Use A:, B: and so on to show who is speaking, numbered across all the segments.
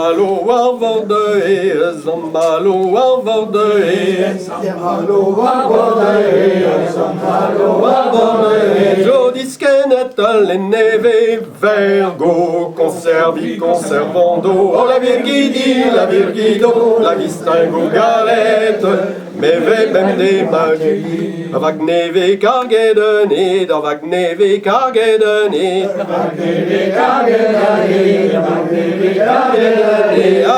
A: Hallo worden is om hallo worden is hallo worden is hallo worden is zo diskenet alle neve vergo conservi conservando oh la virgido la distingo galette mais ve ben de magi avec neve cargé de nid avec neve cargé de nid avec neve cargé de nid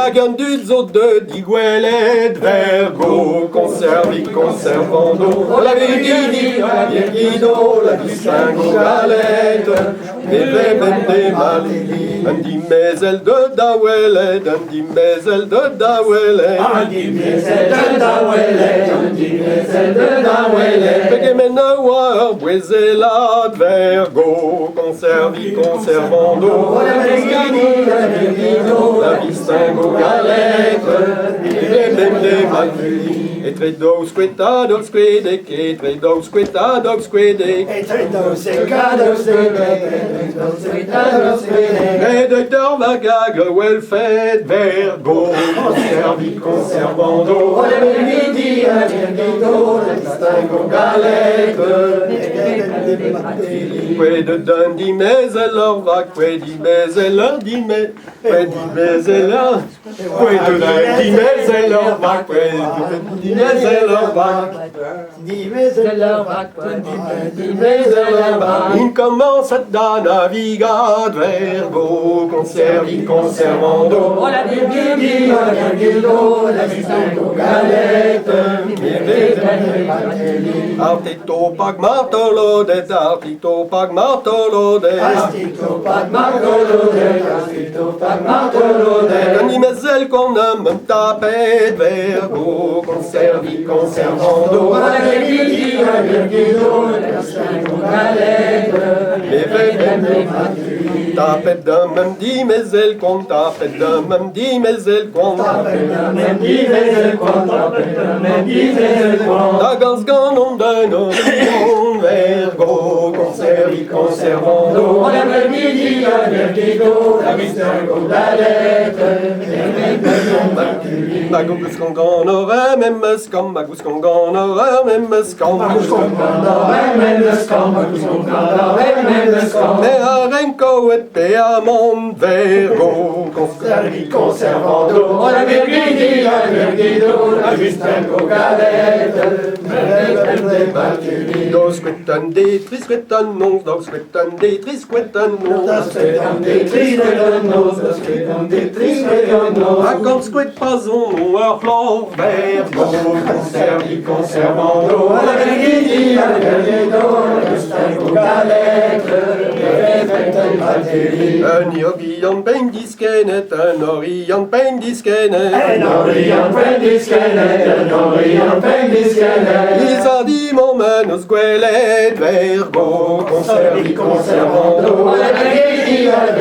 A: Agan du zo de diguelet vergo conservi conservando la virgido la distingo galette et ve ben de magi un dimezel de dawelet un dimezel de dawelet un dimezel de dawelet un dimezel de dawelet pegemena war buezelat vergo conservi conservando la virgido la distingo galette et ben de magi et tre dos quetados quedec et tre dos quetados quedec et tre dos quetados quedec et de vagag well fed vergo conservi conservando la virgido la distingo galette que de dundi mais alors va que di mais alors di mais alors que de dundi mais alors va que di mais alors va di mais alors va il commence à navigare vergo conservi conservando la virgido la distingo galette Artito pag martolodet artito pag martolodet artito pag martolodet artito pag martolodet un dimezel qu'on aime tapet vergo conservi conservando la virgido la distingo galette tapet d'un même dimezel qu'on tapet d'un même dimezel qu'on tapet d'un même dimezel qu'on tapet d'un même dimezel qu'on la gans ganon de nos vergo conservi conservando la virgido la distingo galette magus con gonore memes com magus con gonore memes com magus con gonore memes com magus con gonore memes com me arenco et pe amon vergo conservi conservando la virgido la distingo galette dos quetan de tris quetan nos dos quetan de tris quetan nos dos quetan de tris quetan nos dos quetan de tris quetan nos accorde squet pas on our flor vergo conservi conservando la virgido la distingo galette un orient pein diskenet un orient pein diskenet un orient pein diskenet un orient pein diskenet ils a dit mon manus guelet vergo conservi conservando la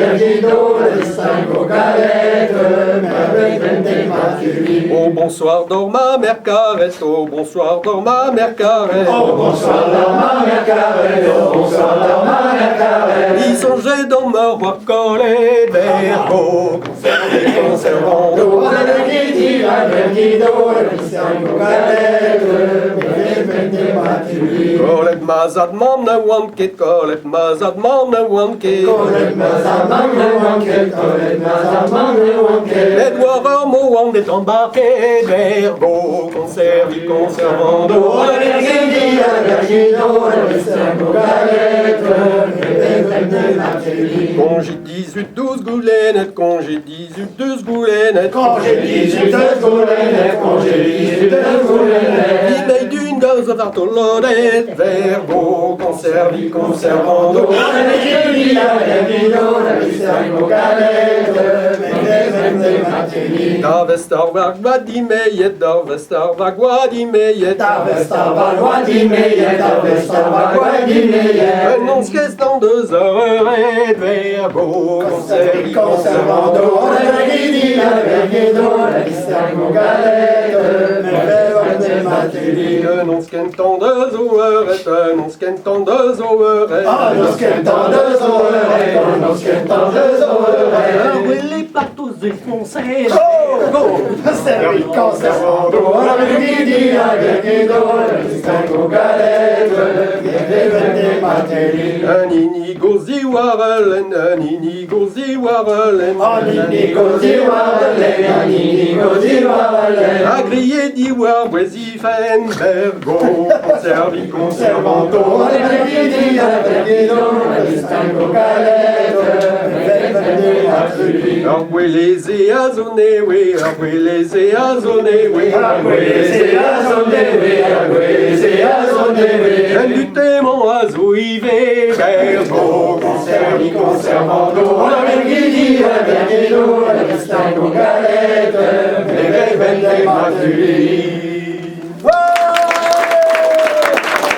A: virgido la distingo galette oh bonsoir dors ma mère caresse oh bonsoir dors ma mère caresse oh bonsoir dors ma mère caresse oh bonsoir dors ma mère caresse ils songeaient dans ma voix collée vergo conservi conservando la virgido la distingo galette Colette mazad mam ne wanket Colette mazad mam ne wanket Colette mazad mam ne wanket Colette mazad mam ne wanket Edouard mo wand est embarqué vergo conservi conservando la virgido la distingo galette Congé 18-12 goulenettes congé 18-12 goulenettes congé 18-12 goulenettes congé 18-12 goulenettes d'une danse de tartolonet vergo conservi conservando la virgido la distingo galette da vestar vagua di meyet da vestar vagua di meyet da vestar vagua di meyet da vestar vagua di meyet un non dans 2 heures et vergo conservi conservando la virgido la distingo galette non skentan 2 heures non skentan 2 heures non skentan 2 heures non skentan 2 heures
B: défoncé.
C: Conservi, conservando, la virginità, la distingo galette, le materi.
A: Inigo ziwarelen, inigo ziwarelen.
C: Inigo ziwarelen, inigo ziwarelen.
A: Agrier d'ivoire, oisifen, bergo, conservi, conservando.
C: La virginità, la distingo galette, le materi.
A: Arbueles et azonés, oui, arbueles et azonés, oui.
C: Arbueles et azonés, oui, arbueles et azonés, oui.
A: Un du témon azoivé, bergo,
C: Conservi, conservando, la virginità, la distingo galette, le materi.